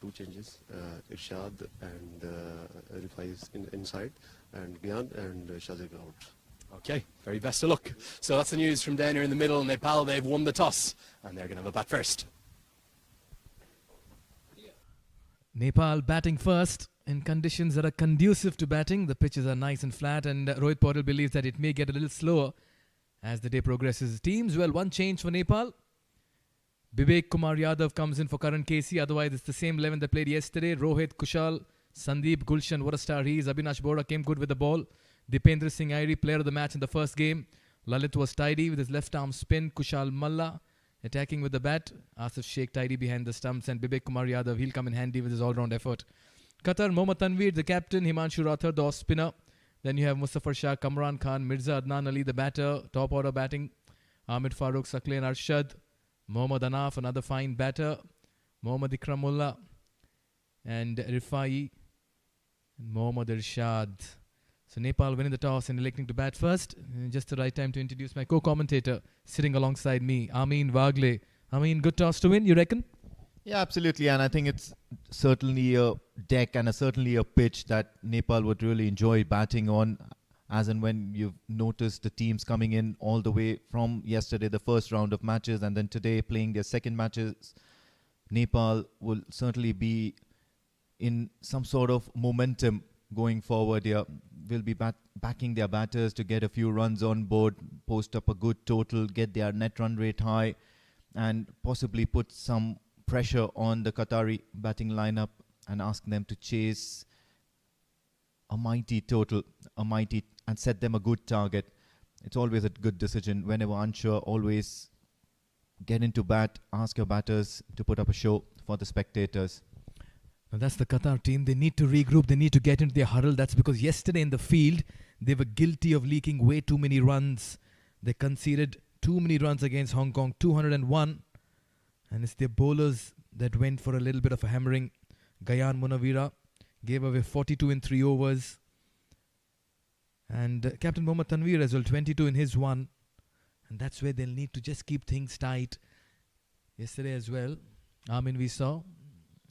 two changes. Irshad and Rifai is inside, and Gyan and Shazib out. Okay, very best of luck. So that's the news from down here in the middle. Nepal, they've won the toss, and they're going to have a bat first. Nepal batting first in conditions that are conducive to batting. The pitches are nice and flat, and Rohit Patel believes that it may get a little slower as the day progresses. Teams, well, one change for Nepal. Vivek Kumar Yadav comes in for Karan Casey. Otherwise, it's the same 11 that played yesterday. Rohit, Kushal, Sandeep, Gulshan, what a star he is. Abhinash Bora came good with the ball. Dipendra Singh Airi, player of the match in the first game. Lalit was tidy with his left arm spin. Kushal Malla attacking with the bat. Asif Sheikh tidy behind the stumps. And Vivek Kumar Yadav, he'll come in handy with his all-round effort. Qatar, Mohammad Tanveer, the captain. Himanshu Rathod, the off-spinner. Then you have Mustafa Shah, Kamran Khan, Mirza Adnan Ali, the batter. Top order batting. Ahmed Farooq, Saklain Arshad. Mohammad Anaf, another fine batter. Mohammad Ikramullah. And Rifai. And Mohammad Irshad. So Nepal winning the toss and electing to bat first. Just the right time to introduce my co-commentator sitting alongside me, Amin Wagle. Amin, good toss to win, you reckon? Yeah, absolutely. And I think it's certainly a deck and certainly a pitch that Nepal would really enjoy batting on. As and when you've noticed the teams coming in all the way from yesterday, the first round of matches, and then today playing their second matches, Nepal will certainly be in some sort of momentum going forward here. Will be backing their batters to get a few runs on board, post up a good total, get their net run rate high, and possibly put some pressure on the Qatari batting lineup and ask them to chase a mighty total, and set them a good target. It's always a good decision. Whenever unsure, always get into bat, ask your batters to put up a show for the spectators. Now that's the Qatar team. They need to regroup. They need to get into their huddle. That's because yesterday in the field, they were guilty of leaking way too many runs. They conceded too many runs against Hong Kong, 201. And it's their bowlers that went for a little bit of a hammering. Gayan Munawira gave away 42 in 3 overs. And Captain Mohammad Tanveer as well, 22 in his one. And that's where they'll need to just keep things tight. Yesterday as well, we saw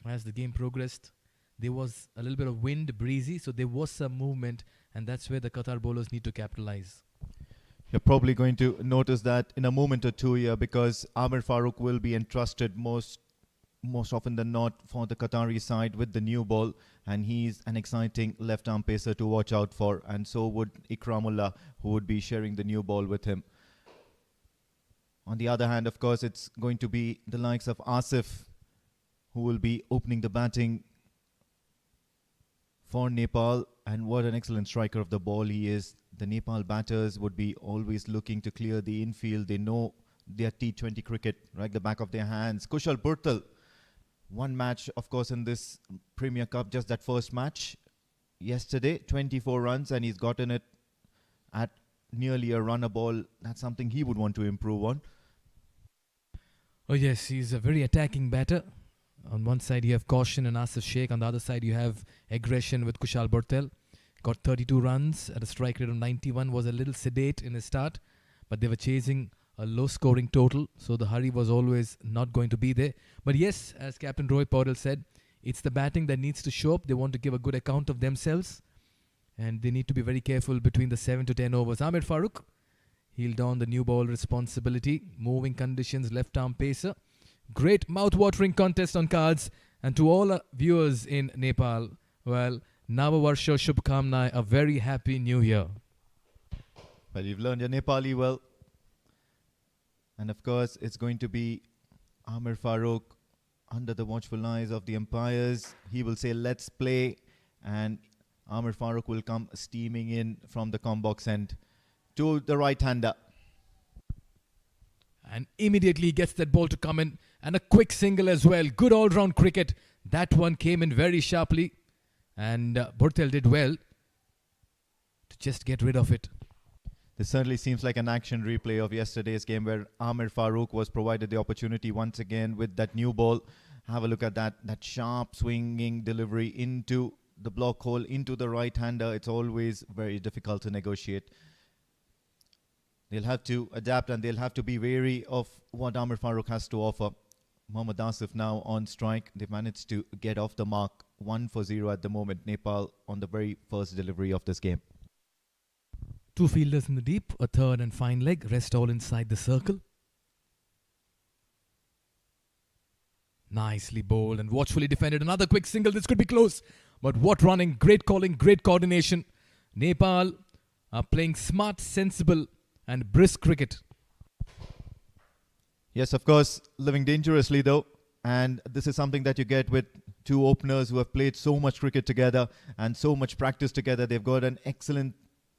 as the game progressed, there was a little bit of wind, breezy, so there was some movement, and that's where the Qatar bowlers need to capitalize. You're probably going to notice that in a moment or two here, because Amir Farooq will be entrusted most often than not for the Qatari side with the new ball, and he's an exciting left-arm pacer to watch out for, and so would Ikramullah, who would be sharing the new ball with him. On the other hand, of course, it's going to be the likes of Asif, who will be opening the batting for Nepal, and what an excellent striker of the ball he is. The Nepal batters would be always looking to clear the infield. They know their T20 cricket like the back of their hands. Kushal Burtal, one match, of course, in this Premier Cup, just that first match yesterday, 24 runs, and he's gotten it at nearly a run a ball. That's something he would want to improve on. Oh yes, he's a very attacking batter. On one side you have caution and Asif Sheikh. On the other side you have aggression with Kushal Burtel. Got 32 runs at a strike rate of 91. Was a little sedate in his start, but they were chasing a low scoring total, so the hurry was always not going to be there. But yes, as Captain Rohit Patel said, it's the batting that needs to show up. They want to give a good account of themselves, and they need to be very careful between the 7 to 10 overs. Ahmed Farooq, he'll don the new ball responsibility. Moving conditions, left arm pacer. Great mouth-watering contest on cards. And to all viewers in Nepal, well, Nava Varsho Shubhkamnae, a very happy new year. Well, you've learned your Nepali well. And of course, it's going to be Amir Farooq under the watchful eyes of the umpires. He will say, let's play. And Amir Farooq will come steaming in from the combox end to the right-hander. And immediately he gets that ball to come in. And a quick single as well. Good all-round cricket. That one came in very sharply. And Burtel did well to just get rid of it. This certainly seems like an action replay of yesterday's game where Amir Farooq was provided the opportunity once again with that new ball. Have a look at that sharp swinging delivery into the block hole, into the right-hander. It's always very difficult to negotiate. They'll have to adapt and they'll have to be wary of what Amir Farooq has to offer. Mohammad Asif now on strike. They managed to get off the mark 1-0 at the moment. Nepal on the very first delivery of this game. 2 fielders in the deep, a third and fine leg, rest all inside the circle. Nicely bowled and watchfully defended. Another quick single, this could be close. But what running, great calling, great coordination. Nepal are playing smart, sensible and brisk cricket. Yes, of course, living dangerously though. And this is something that you get with two openers who have played so much cricket together and so much practice together. They've got an excellent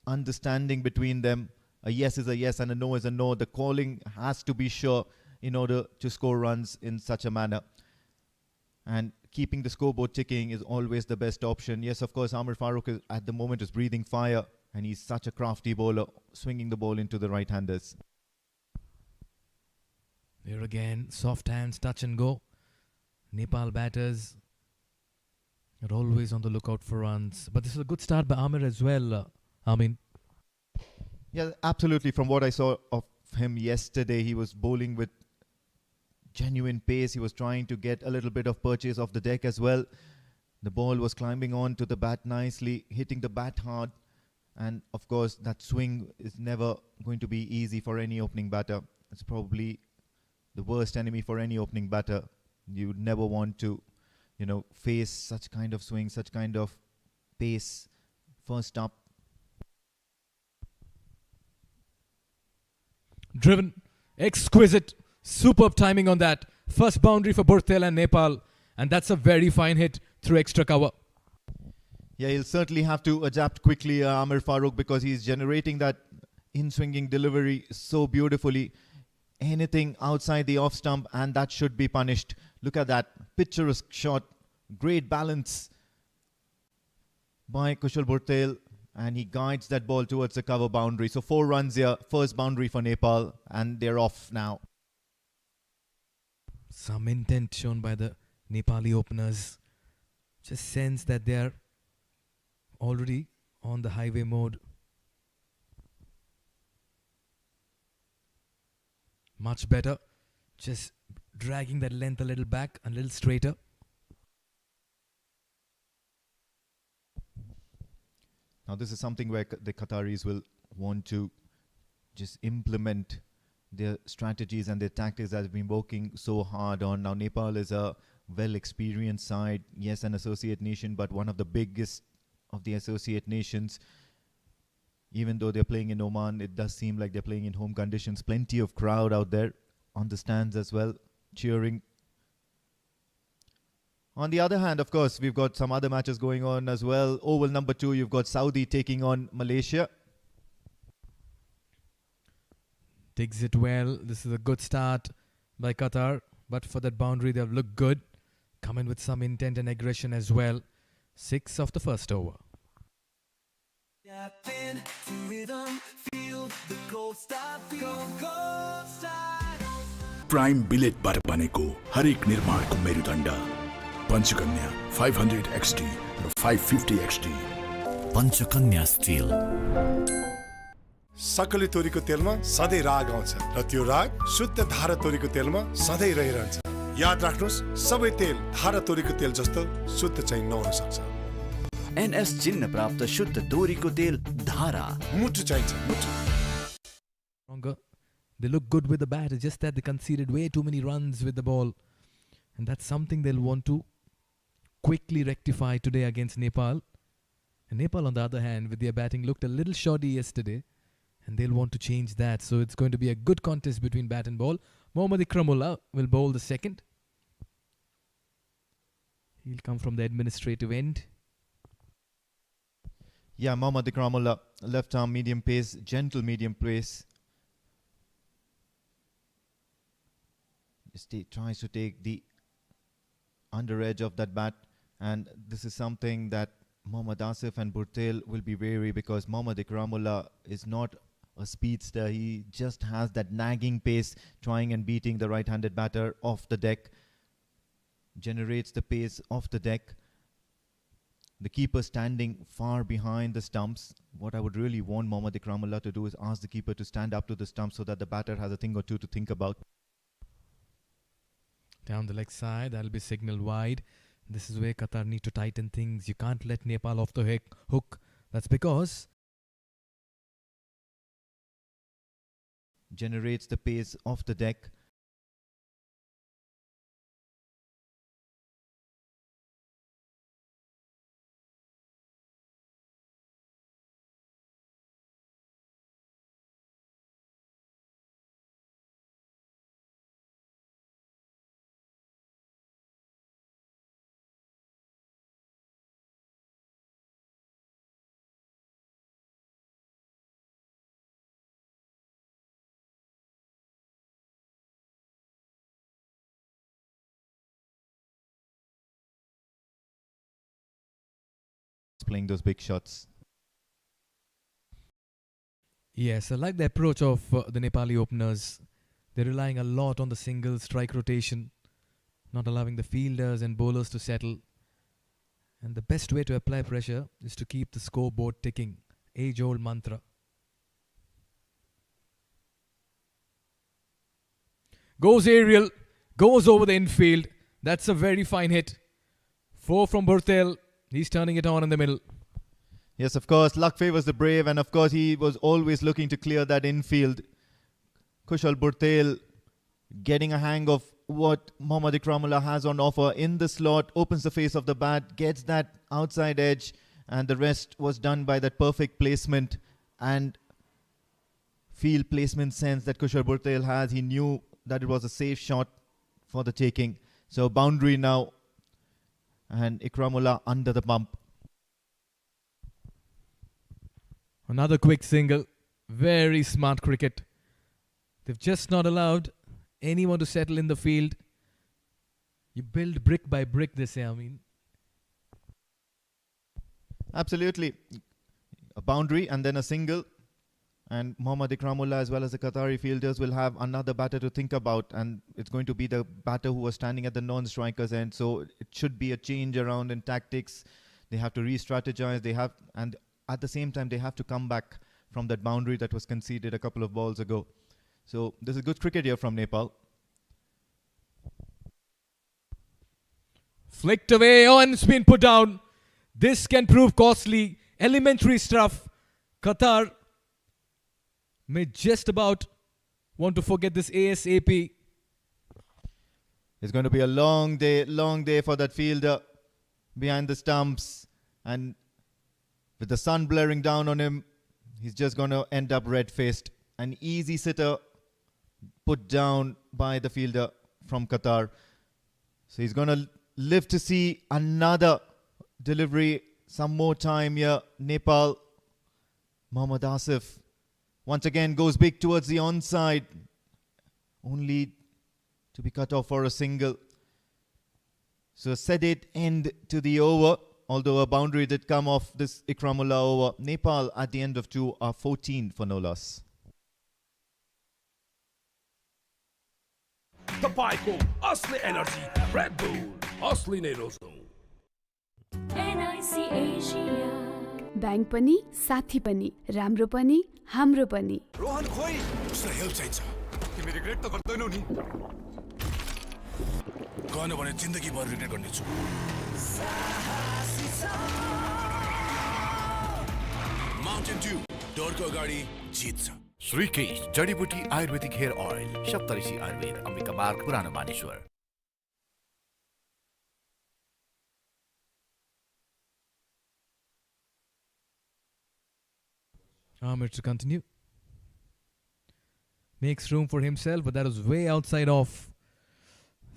understanding between them. A yes is a yes and a no is a no. The calling has to be sure in order to score runs in such a manner. And keeping the scoreboard ticking is always the best option. Yes, of course, Amir Farooq at the moment is breathing fire, and he's such a crafty bowler, swinging the ball into the right-handers. Here again, soft hands, touch and go. Nepal batters are always on the lookout for runs. But this is a good start by Amir as well, Amin. Yeah, absolutely. From what I saw of him yesterday, he was bowling with genuine pace. He was trying to get a little bit of purchase off the deck as well. The ball was climbing on to the bat nicely, hitting the bat hard. And of course, that swing is never going to be easy for any opening batter. It's probably the worst enemy for any opening batter. You would never want to, face such kind of swing, such kind of pace first up. Driven, exquisite, superb timing on that. First boundary for Burtel and Nepal. And that's a very fine hit through extra cover. Yeah, he'll certainly have to adapt quickly, Amir Farooq, because he's generating that in-swinging delivery so beautifully. Anything outside the off stump and that should be punished. Look at that picturesque shot. Great balance by Kushal Burtel, and he guides that ball towards the cover boundary. So 4 runs here, first boundary for Nepal, and they're off now. Some intent shown by the Nepali openers. Just sense that they are already on the highway mode. Much better. Just dragging that length a little back, a little straighter. Now this is something where the Qataris will want to just implement their strategies and their tactics that have been working so hard on. Now Nepal is a well-experienced side, yes, an associate nation, but one of the biggest of the associate nations. Even though they're playing in Oman, it does seem like they're playing in home conditions. Plenty of crowd out there on the stands as well, cheering. On the other hand, of course, we've got some other matches going on as well. Oval number 2, you've got Saudi taking on Malaysia. Digs it well. This is a good start by Qatar. But for that boundary, they've looked good. Come in with some intent and aggression as well. 6 of the first over. Prime बिलेटबाट बनेको हरेक निर्माणको मेरुदण्ड Panchakanya 500 XD र 550 XD Panchakanya steel सकली तोरीको तेलमा सधैँ राग आउँछ र त्यो राग शुद्ध धारा तोरीको तेलमा सधैँ रहिरहन्छ। याद राख्नुस्, सबै तेल धारा तोरीको तेल जस्तो शुद्ध चाहिँ नहुन सक्छ। NS चिन्ह प्राप्त शुद्ध तोरीको तेल धारा मुठु चाहिन्छ, मुठु। Stronger. They look good with the bat. It's just that they conceded way too many runs with the ball. And that's something they'll want to quickly rectify today against Nepal. And Nepal, on the other hand, with their batting, looked a little shoddy yesterday. And they'll want to change that. So it's going to be a good contest between bat and ball. Mohammad Ikramullah will bowl the second. He'll come from the administrative end. Yeah, Mohammad Ikramullah, left arm medium pace, gentle medium pace. Tries to take the under edge of that bat, and this is something that Mohammad Asif and Burtel will be wary, because Mohammad Ikramullah is not a speedster. He just has that nagging pace, trying and beating the right-handed batter off the deck, generates the pace off the deck. The keeper standing far behind the stumps. What I would really want Mohammad Ikramullah to do is ask the keeper to stand up to the stump so that the batter has a thing or two to think about. Down the leg side, that'll be signal wide. This is where Qatar need to tighten things. You can't let Nepal off the hook. That's because generates the pace off the deck. Playing those big shots. yes, I like the approach of the Nepali openers. They're relying a lot on the single strike rotation, not allowing the fielders and bowlers to settle. And the best way to apply pressure is to keep the scoreboard ticking. Age-old mantra. Goes aerial, goes over the infield. That's a very fine hit. 4 from Burtel. He's turning it on in the middle. Yes, of course, luck favors the brave, and of course he was always looking to clear that infield. Kushal Burtel getting a hang of what Mohammad Ikramullah has on offer in the slot, opens the face of the bat, gets that outside edge, and the rest was done by that perfect placement and field placement sense that Kushal Burtel has. He knew that it was a safe shot for the taking. So boundary now, and Ikramullah under the bump. Another quick single. Very smart cricket. They've just not allowed anyone to settle in the field. You build brick by brick, they say. I mean, Absolutely. A boundary and then a single. And Mohammad Ikramullah as well as the Qatari fielders will have another batter to think about. And it's going to be the batter who was standing at the non-strikers end. So it should be a change around in tactics. They have to re-strategize. And at the same time, they have to come back from that boundary that was conceded a couple of balls ago. So this is good cricket here from Nepal. flicked away. Oh, and it's been put down. This can prove costly. Elementary stuff. Qatar may just about want to forget this ASAP. It's going to be a long day for that fielder behind the stumps. And with the sun blaring down on him, he's just going to end up red-faced. An easy sitter put down by the fielder from Qatar. So he's going to live to see another delivery some more time here. Nepal, Mohammad Asif once again goes big towards the onside. Only to be cut off for a single. So a sedate end to the over. Although a boundary did come off this Ikramullah over. Nepal at the end of 2 are 14 for no loss. तपाईको असली energy red bull असली नै रोज्नु NIC Asia bank पनि साथी पनि राम्रो पनि हाम्रो पनि रोहन खोइ उसलाई हेल्प चाहिन्छ तिमी रिग्रेट त गर्दैनौ नि गएन भने जिन्दगी भर रिग्रेट गर्नेछु माउन्टेन ड्यू डरको अगाडि जित्छ श्रीकेश जडीबुटी आयुर्वेदिक हेयर ऑयल सप्तऋषि आयुर्वेद अम्बिका मार्ग पुरानो Maneshwar Amir to continue. Makes room for himself, but that was way outside off.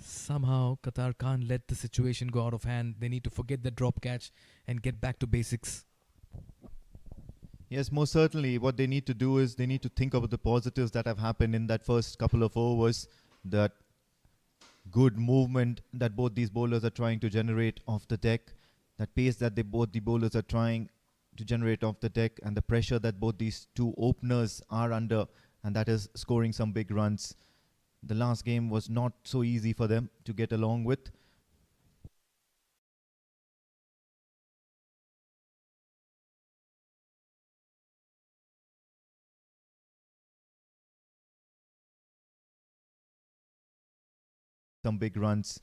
Somehow Qatar can't let the situation go out of hand. They need to forget the drop catch and get back to basics. Yes, most certainly. What they need to do is they need to think about the positives that have happened in that first couple of overs. That good movement that both these bowlers are trying to generate off the deck. That pace that both the bowlers are trying to generate off the deck. And the pressure that both these two openers are under. And that is scoring some big runs. The last game was not so easy for them to get along with. some big runs.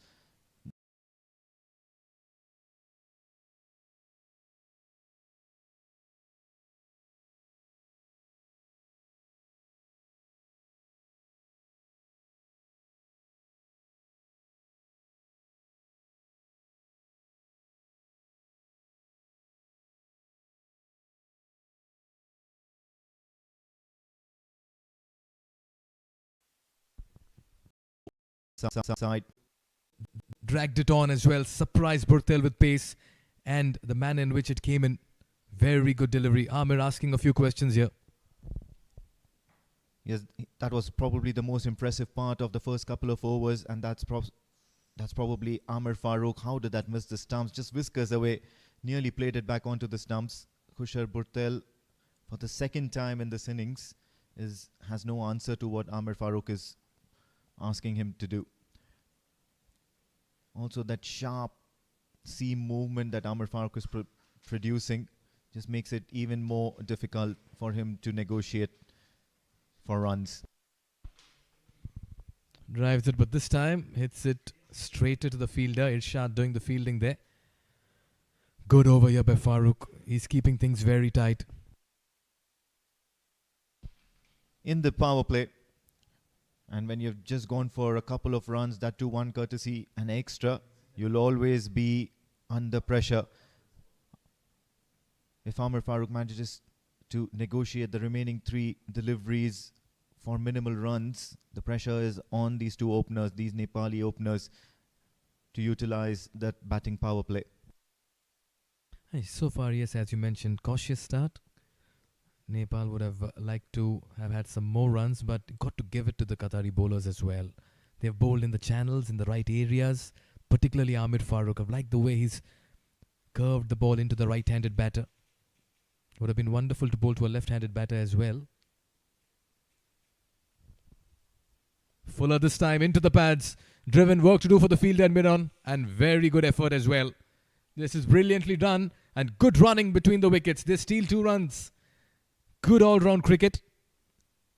Side. Dragged it on as well. Surprised Burtel with pace and the manner in which it came in. Very good delivery. Amir asking a few questions here. Yes, that was probably the most impressive part of the first couple of overs, and that's probably Amir Farooq. How did that miss the stumps? Just whiskers away. Nearly played it back onto the stumps. Kushal Burtel, for the second time in this innings, has no answer to what Amir Farooq is asking him to do. Also, that sharp seam movement that Amir Farooq is producing just makes it even more difficult for him to negotiate for runs. Drives it, but this time hits it straight into the fielder. Irshad doing the fielding there. Good over here by Farooq. He's keeping things very tight. In the power play, and when you've just gone for a couple of runs, that too one courtesy and extra, you'll always be under pressure. If Amir Farooq manages to negotiate the remaining 3 deliveries for minimal runs, the pressure is on these 2 openers, these Nepali openers, to utilize that batting power play. Hey, so far, yes, as you mentioned, cautious start. Nepal would have liked to have had some more runs, but got to give it to the Qatari bowlers as well. They've bowled in the channels, in the right areas, particularly Amir Farooq. I've liked the way he's curved the ball into the right-handed batter. Would have been wonderful to bowl to a left-handed batter as well. Fuller this time into the pads. Driven, work to do for the fielder and mid-on, and very good effort as well. This is brilliantly done, and good running between the wickets. They steal 2 runs. Good all-round cricket.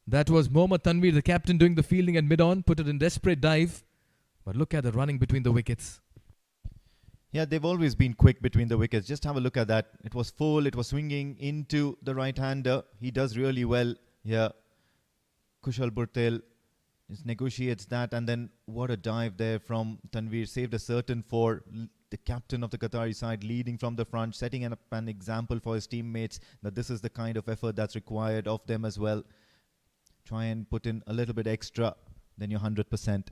That was Mohammad Tanveer, the captain, doing the fielding and mid-on. Put it in desperate dive. But look at the running between the wickets. Yeah, they've always been quick between the wickets. Just have a look at that. It was full. It was swinging into the right-hander. He does really well here. Kushal Burtel just negotiates that. And then what a dive there from Tanveer. Saved a certain for the captain of the Qatari side, leading from the front, setting up an example for his teammates that this is the kind of effort that's required of them as well. Try and put in a little bit extra, then you're 100%.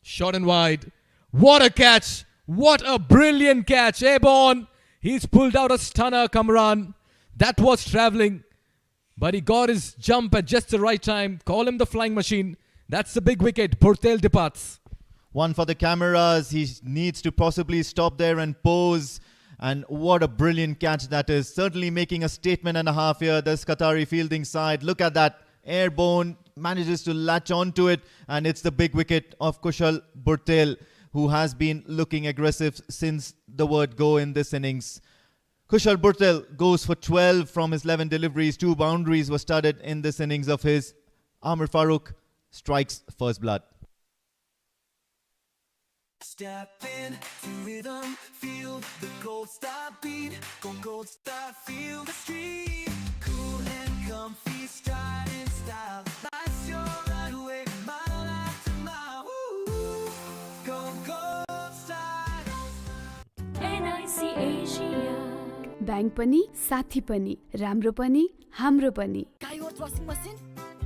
Shot and wide. What a catch. What a brilliant catch. Airborne. He's pulled out a stunner, Kamran. That was travelling. But he got his jump at just the right time. Call him the flying machine. That's the big wicket. Burtel departs. One for the cameras. He needs to possibly stop there and pose. And what a brilliant catch that is. Certainly making a statement and a half here. This Qatari fielding side. Look at that. Airborne manages to latch onto it. And it's the big wicket of Kushal Burtel, who has been looking aggressive since the word go in this innings. Kushal Burtel goes for 12 from his 11 deliveries. 2 boundaries were studded in this innings of his. Amir Farooq strikes first blood. Step in to rhythm, feel the gold star beat. Go gold star, feel the street. Cool and comfy, stride in style. That's your runway, mile after mile. Woo. Go gold star. NIC Asia. Bank पनि साथी पनि राम्रो पनि हाम्रो पनि. Skyworth washing machine?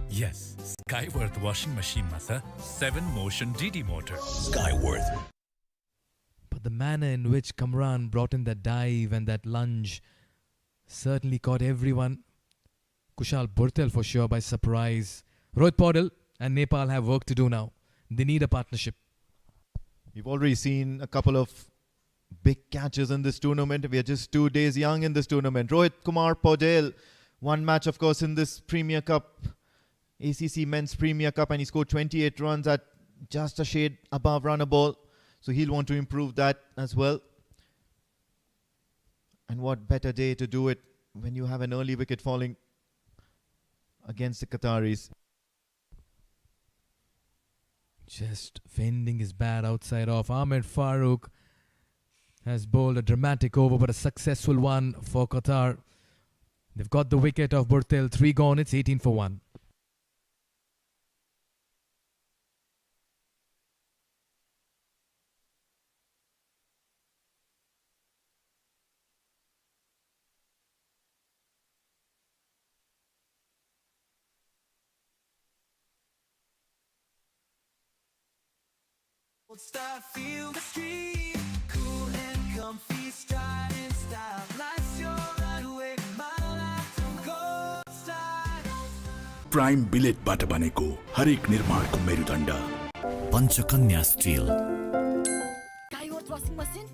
Yes, Skyworth washing machine masa 7 motion DD motor. Skyworth. But the manner in which Kamran brought in that dive and that lunge certainly caught everyone. Kushal Burtel for sure by surprise. Rohit Paudel and Nepal have work to do now. They need a partnership. We've already seen a couple of big catches in this tournament. We are just 2 days young in this tournament. Rohit Kumar Paudel, one match of course in this Premier Cup, ACC Men's Premier Cup, and he scored 28 runs at just a shade above runner ball. So he'll want to improve that as well. And what better day to do it when you have an early wicket falling against the Qataris. Just fending his bat outside off. Ahmed Farooq has bowled a dramatic over, but a successful one for Qatar. They've got the wicket of Burtel. 3 gone. It's 18 for 1. Start, feel the street, cool and comfy, stride in style. Life's your runway, my life to go style. Prime बिलेटबाट बनेको हरेक निर्माणको मेरुदण्ड Panchakanya steel Skyworth washing machine?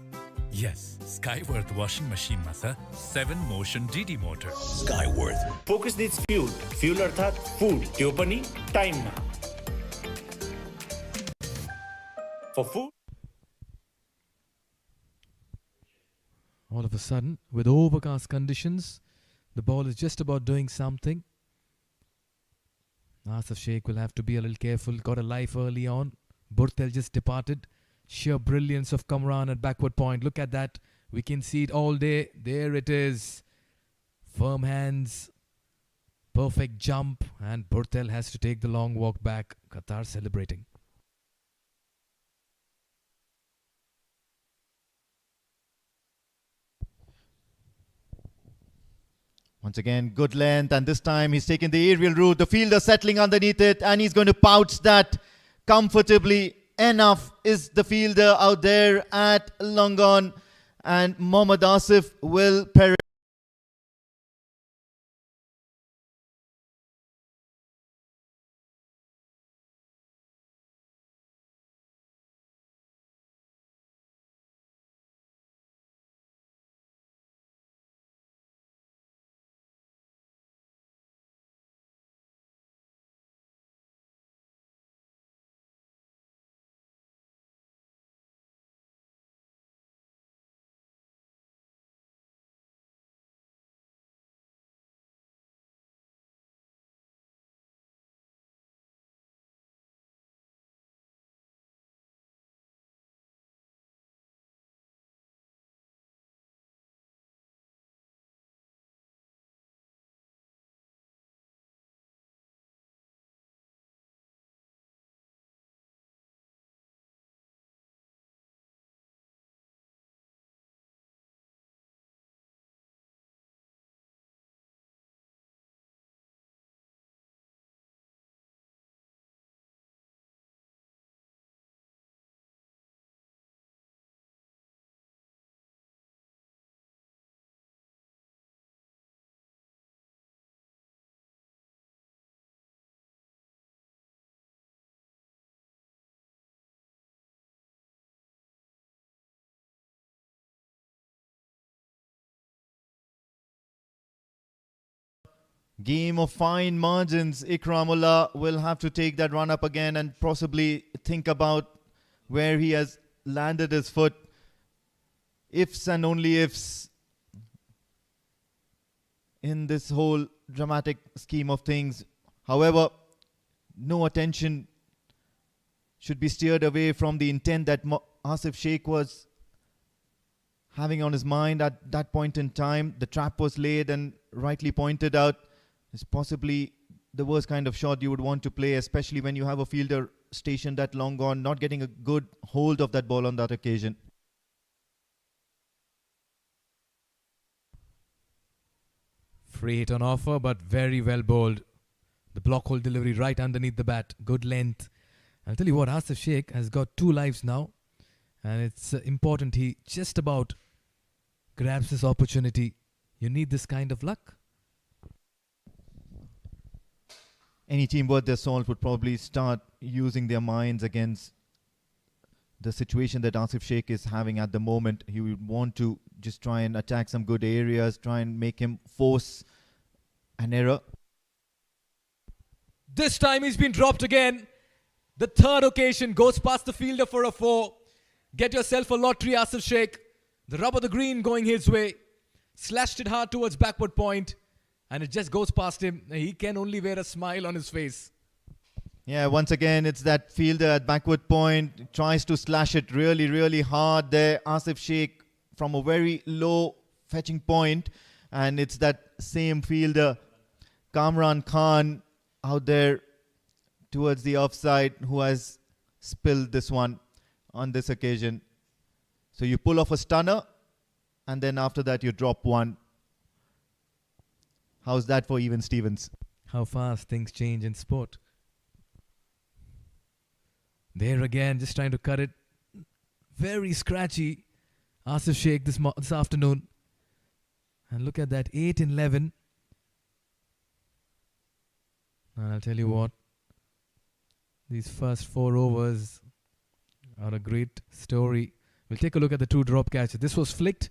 Yes, Skyworth washing machine मा छ 7 motion DD motor. Skyworth. Focus needs fuel. Fuel अर्थात food. त्यो पनि टाइममा. For food. All of a sudden, with overcast conditions, the ball is just about doing something. Asif Sheikh will have to be a little careful. Got a life early on. Burtel just departed. Sheer brilliance of Kamran at backward point. Look at that. We can see it all day. There it is. Firm hands. Perfect jump. And Burtel has to take the long walk back. Qatar celebrating. Once again, good length, and this time he's taken the aerial route. The fielder settling underneath it, and he's going to pouch that comfortably. Enough is the fielder out there at long on, and Mohammad Asif will perish. Game of fine margins. Ikramullah will have to take that run up again and possibly think about where he has landed his foot. Ifs and only ifs in this whole dramatic scheme of things. However, no attention should be steered away from the intent that Asif Sheikh was having on his mind at that point in time. The trap was laid and rightly pointed out. It's possibly the worst kind of shot you would want to play, especially when you have a fielder stationed that long gone, not getting a good hold of that ball on that occasion. Free hit on offer, but very well bowled. The block hole delivery right underneath the bat. Good length. I'll tell you what, Asif Sheikh has got 2 lives now. And it's important he just about grabs this opportunity. You need this kind of luck. Any team worth their salt would probably start using their minds against the situation that Asif Sheikh is having at the moment. He would want to just try and attack some good areas, try and make him force an error. This time he's been dropped again. The third occasion goes past the fielder for a 4. Get yourself a lottery, Asif Sheikh. The rub of the green going his way. Slashed it hard towards backward point. And it just goes past him. He can only wear a smile on his face. Yeah, once again, it's that fielder at backward point. Tries to slash it really, really hard there. Asif Sheikh from a very low fetching point. And it's that same fielder, Kamran Khan, out there towards the offside, who has spilled this one on this occasion. So you pull off a stunner, and then after that you drop one. How's that for Even Stevens? How fast things change in sport. There again, just trying to cut it. Very scratchy. Asif Sheikh this afternoon. And look at that, 8 in 11. And I'll tell you what, these first 4 overs are a great story. We'll take a look at the 2 drop catches. This was flicked.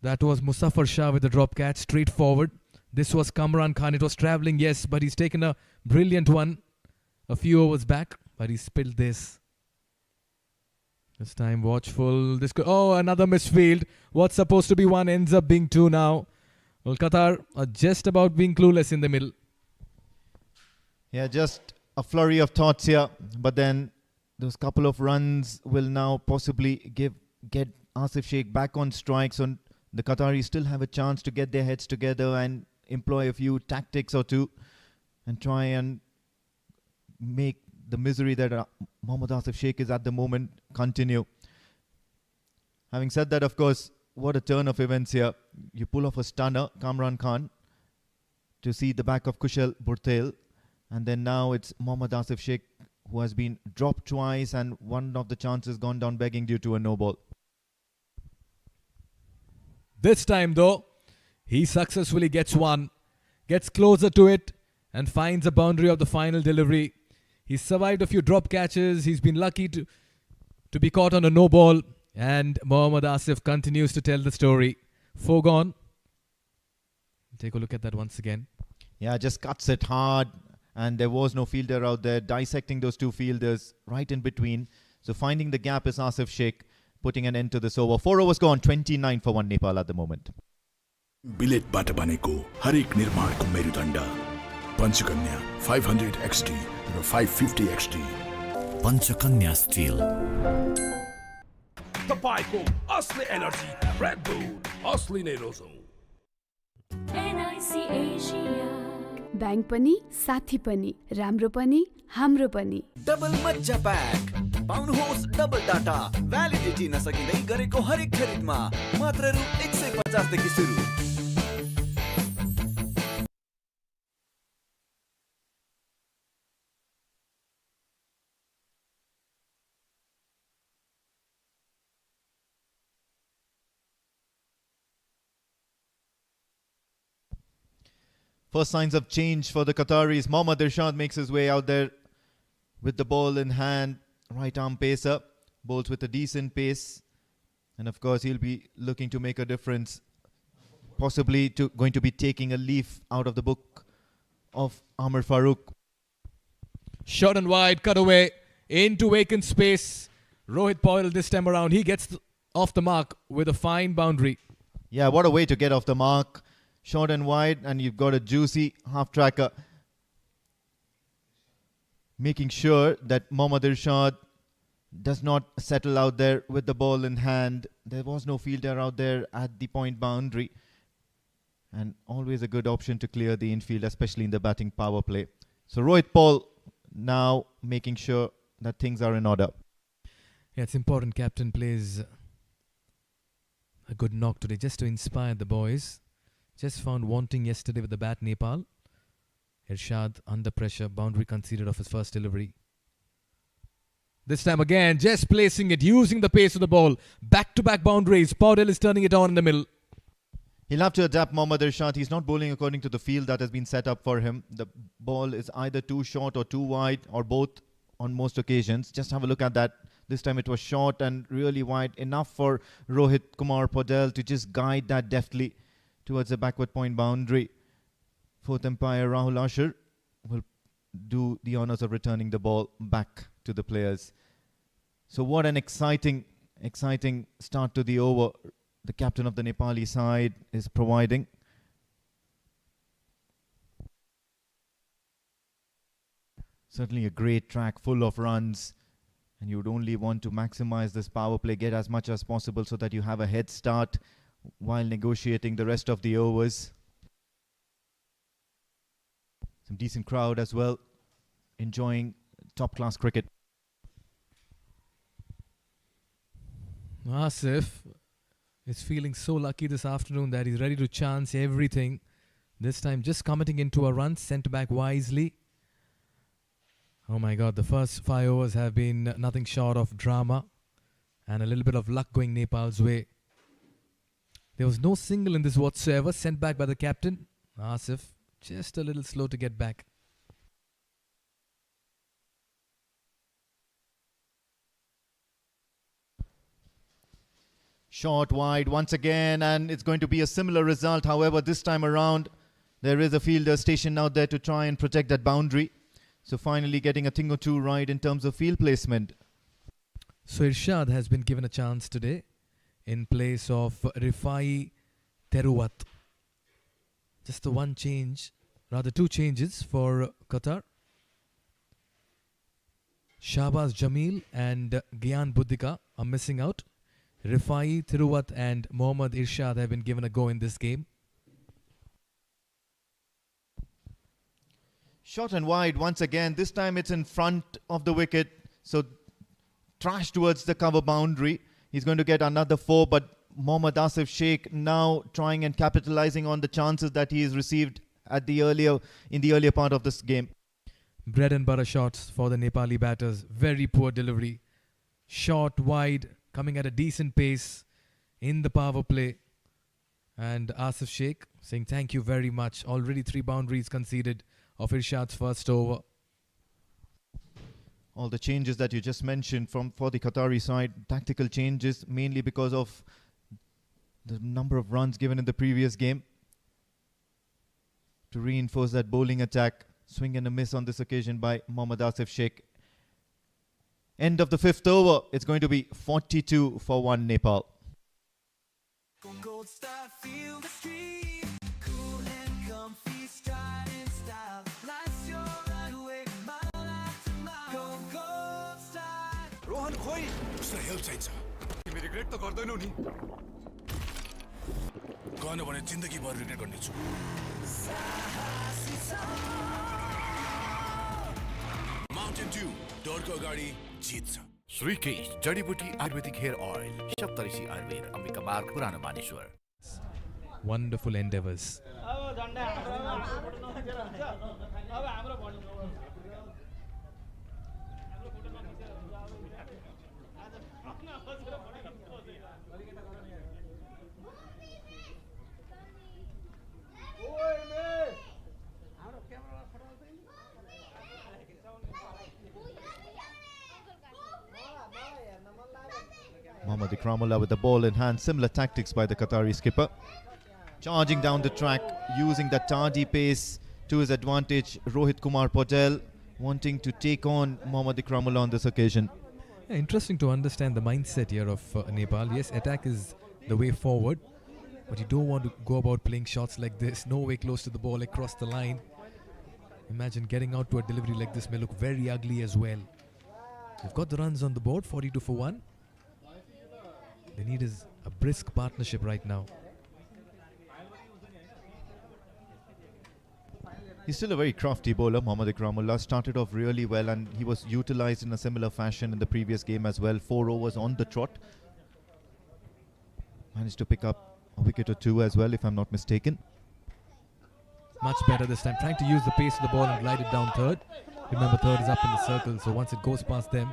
That was Muzaffar Shah with the drop catch, straight forward. This was Kamran Khan. It was travelling, yes, but he's taken a brilliant one a few overs back, but he spilled this. This time watchful. Another misfield. What's supposed to be 1 ends up being 2 now. Well, Qatar are just about being clueless in the middle. Yeah, just a flurry of thoughts here, but then those couple of runs will now possibly get Asif Sheikh back on strike. So the Qataris still have a chance to get their heads together and employ a few tactics or two and try and make the misery that Mohammad Asif Sheikh is at the moment continue. Having said that, of course, what a turn of events here. You pull off a stunner, Kamran Khan, to see the back of Kushal Burtel. And then now it's Mohammad Asif Sheikh, who has been dropped twice and one of the chances gone down begging due to a no ball. This time though, he successfully gets one, gets closer to it and finds a boundary of the final delivery. He's survived a few drop catches. He's been lucky to be caught on a no ball. And Mohammad Asif continues to tell the story. 4 gone. Take a look at that once again. Yeah, just cuts it hard. And there was no fielder out there dissecting those 2 fielders right in between. So finding the gap is Asif Sheikh, putting an end to this over. 4 overs gone, 29 for 1 Nepal at the moment. बिलेटबाट बनेको हरेक निर्माणको मेरुदण्ड Panchakanya 500 XT र 550 XT Panchakanya still तपाईँको असली energy red bull असली नै रोजौं NIC Asia bank पनि साथी पनि राम्रो पनि हाम्रो पनि डबल मज्जा प्याक पाउनुहोस् डबल डाटा भ्यालिडिटी नसकिँदै गरेको हरेक खरिदमा मात्र रु 150 देखि सुरु First signs of change for the Qataris. Mohammad Irshad makes his way out there with the ball in hand. Right arm pacer. Bowls with a decent pace. And of course, he'll be looking to make a difference. Possibly going to be taking a leaf out of the book of Amir Farooq. Short and wide, cut away into vacant space. Rohit Paul this time around. He gets off the mark with a fine boundary. Yeah, what a way to get off the mark. Short and wide, and you've got a juicy half-tracker. Making sure that Mohammad Irshad does not settle out there with the ball in hand. There was no fielder out there at the point boundary. And always a good option to clear the infield, especially in the batting power play. So Rohit Paul now making sure that things are in order. Yeah, it's important captain plays a good knock today just to inspire the boys. Just found wanting yesterday with the bat Nepal. Irshad under pressure, boundary conceded of his first delivery. This time again, just placing it, using the pace of the ball. Back-to-back boundaries. Paudel is turning it on in the middle. He'll have to adapt Mohammad Irshad. He's not bowling according to the field that has been set up for him. The ball is either too short or too wide or both on most occasions. Just have a look at that. This time it was short and really wide. Enough for Rohit Kumar Paudel to just guide that deftly towards the backward point boundary. Fourth umpire Rahul Asher will do the honors of returning the ball back to the players. So what an exciting start to the over the captain of the Nepali side is providing. Certainly a great track full of runs, and you would only want to maximize this power play, get as much as possible so that you have a head start while negotiating the rest of the overs. Some decent crowd as well, enjoying top-class cricket. Asif is feeling so lucky this afternoon that he's ready to chance everything. This time just committing into a run, sent back wisely. Oh my God, the first 5 overs have been nothing short of drama and a little bit of luck going Nepal's way. There was no single in this whatsoever, sent back by the captain. Asif, just a little slow to get back. Short wide once again, and it's going to be a similar result. However, this time around, there is a fielder stationed out there to try and protect that boundary. So finally getting a thing or two right in terms of field placement. So Irshad has been given a chance today in place of Rifai Teruwat. Just the one change, rather two changes for Qatar. Shahbaz Jamil and Gyan Buddhika are missing out. Rifai Teruwat and Mohammad Irshad have been given a go in this game. Short and wide once again. This time it's in front of the wicket. So trash towards the cover boundary. He's going to get another 4, but Mohammad Asif Sheikh now trying and capitalizing on the chances that he has received in the earlier part of this game. Bread and butter shots for the Nepali batters. Very poor delivery. Short, wide, coming at a decent pace in the power play. And Asif Sheikh saying thank you very much. Already 3 boundaries conceded of Irshad's first over. All the changes that you just mentioned for the Qatari side, tactical changes mainly because of the number of runs given in the previous game. To reinforce that bowling attack, swing and a miss on this occasion by Mohammad Asif Sheikh. End of the 5th over, it's going to be 42 for 1 Nepal. Rohan खोइ उसलाई help चाहिन्छ तिमी regret त गर्दैनौ नि गर्न भने जिन्दगी भर रिग्रेट गर्नेछु माउन्टेन ड्यू डरको अगाडि जित्छ श्रीकेश जडीबुटी आयुर्वेदिक हेयर ऑयल सप्तऋषि आयुर्वेद अम्बिका मार्ग पुरानो Maneshwar Wonderful endeavors. Mohammad Ikramullah with the ball in hand. Similar tactics by the Qatari skipper. Charging down the track, using the tardy pace to his advantage. Rohit Kumar Patel wanting to take on Mohammad Ikramullah on this occasion. Yeah, interesting to understand the mindset here of Nepal. Yes, attack is the way forward, but you don't want to go about playing shots like this. No way close to the ball across the line. Imagine getting out to a delivery like this may look very ugly as well. They've got the runs on the board, 42 for 1. They need is a brisk partnership right now. He's still a very crafty bowler, Mohammad Ikramullah. Started off really well and he was utilised in a similar fashion in the previous game as well. 4 overs on the trot. Managed to pick up a wicket or 2 as well, if I'm not mistaken. Much better this time, trying to use the pace of the ball and glide it down third. Remember, third is up in the circle, so once it goes past them,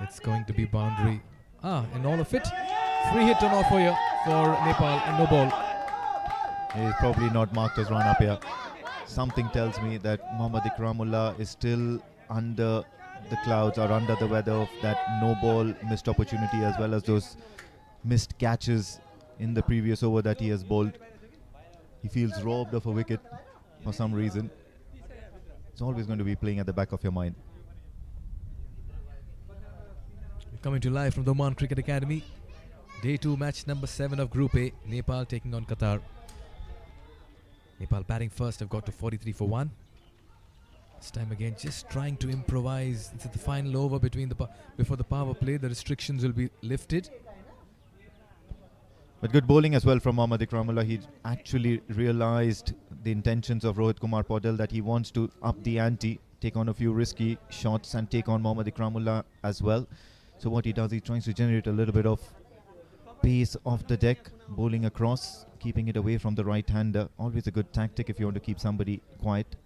it's going to be boundary. And all of it. Free hit on offer here for Nepal and no ball. He's probably not marked as run up here. Something tells me that Mohammad Ikramullah is still under the clouds or under the weather of that no ball missed opportunity as well as those missed catches in the previous over that he has bowled. He feels robbed of a wicket for some reason. It's always going to be playing at the back of your mind. We're coming to live from the Oman Cricket Academy. Day 2, match number 7 of Group A. Nepal taking on Qatar. Nepal batting first, have got to 43 for 1. This time again, just trying to improvise. It's the final over before the power play. The restrictions will be lifted. But good bowling as well from Mohammad Ikramullah. He actually realized the intentions of Rohit Kumar Paudel, that he wants to up the ante, take on a few risky shots and take on Mohammad Ikramullah as well. So what he does, he tries to generate a little bit of pace off the deck, bowling across, keeping it away from the right-hander. Always a good tactic if you want to keep somebody quiet.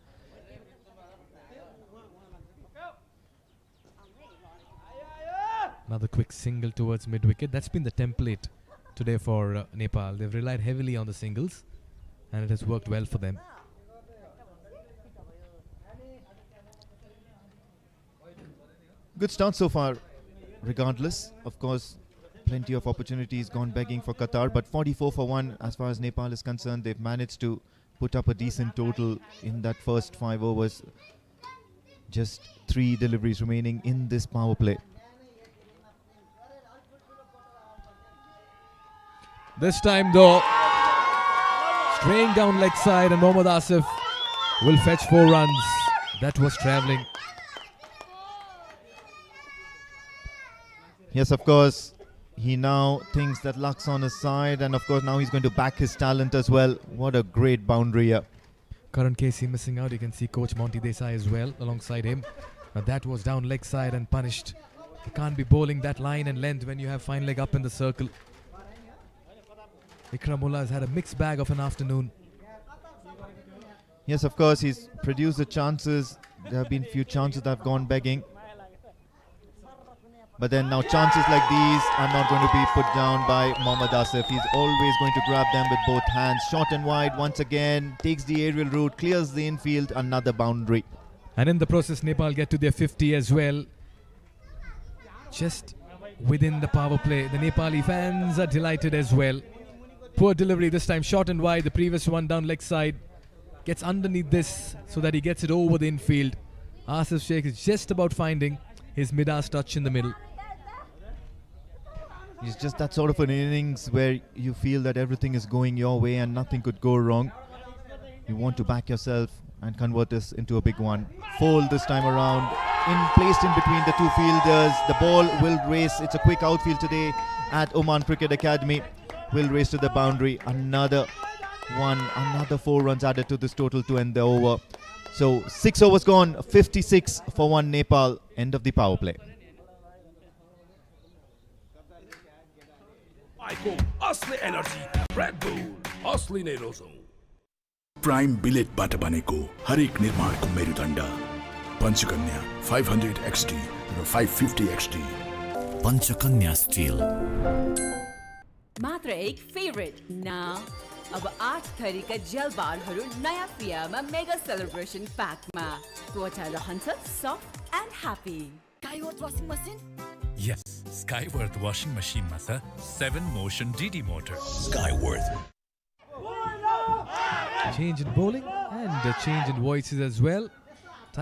Another quick single towards mid-wicket. That's been the template today for Nepal. They've relied heavily on the singles, and it has worked well for them. Good start so far, regardless. Of course, plenty of opportunities gone begging for Qatar, but 44 for 1 as far as Nepal is concerned. They've managed to put up a decent total in that first 5 overs. Just 3 deliveries remaining in this power play. This time though, straying down leg side, and Mohammad Asif will fetch 4 runs. That was travelling. Yes, of course, he now thinks that luck's on his side, and of course now he's going to back his talent as well. What a great boundary here. Karan Casey missing out. You can see Coach Monty Desai as well alongside him. But that was down leg side and punished. You can't be bowling that line and length when you have fine leg up in the circle. Ikramullah has had a mixed bag of an afternoon. Yes, of course, he's produced the chances. There have been few chances that have gone begging. But then now chances like these are not going to be put down by Mohammad Asif. He's always going to grab them with both hands. Short and wide once again. Takes the aerial route, clears the infield. Another boundary. And in the process, Nepal get to their 50 as well. Just within the power play. The Nepali fans are delighted as well. Poor delivery this time. Short and wide. The previous one down leg side. Gets underneath this so that he gets it over the infield. Asif Sheikh is just about finding his mid-arse touch in the middle. It's just that sort of an innings where you feel that everything is going your way and nothing could go wrong. You want to back yourself and convert this into a big one. Fold this time around. Placed in between the 2 fielders. The ball will race. It's a quick outfield today at Oman Cricket Academy. Will race to the boundary. Another 4 runs added to this total to end the over. So 6 overs gone. 56 for 1 Nepal. End of the power play. असली energy red bull असली नै रोजौं prime बिलेटबाट बनेको हरेक निर्माणको मेरुदण्ड Panchakanya 500 XT र 550 XT Panchakanya still मात्र एक फेभरेट नाउ अब 8 थरीका जेल बारहरू नयाँ प्रियामा मेगा सेलिब्रेसन प्याकमा त्वचा रहन्छ soft end happy Skyward washing machine? Yes, Skyworth washing machine ma cha 7 motion DD motor. Skyworth. Change in bowling and a change in voices as well.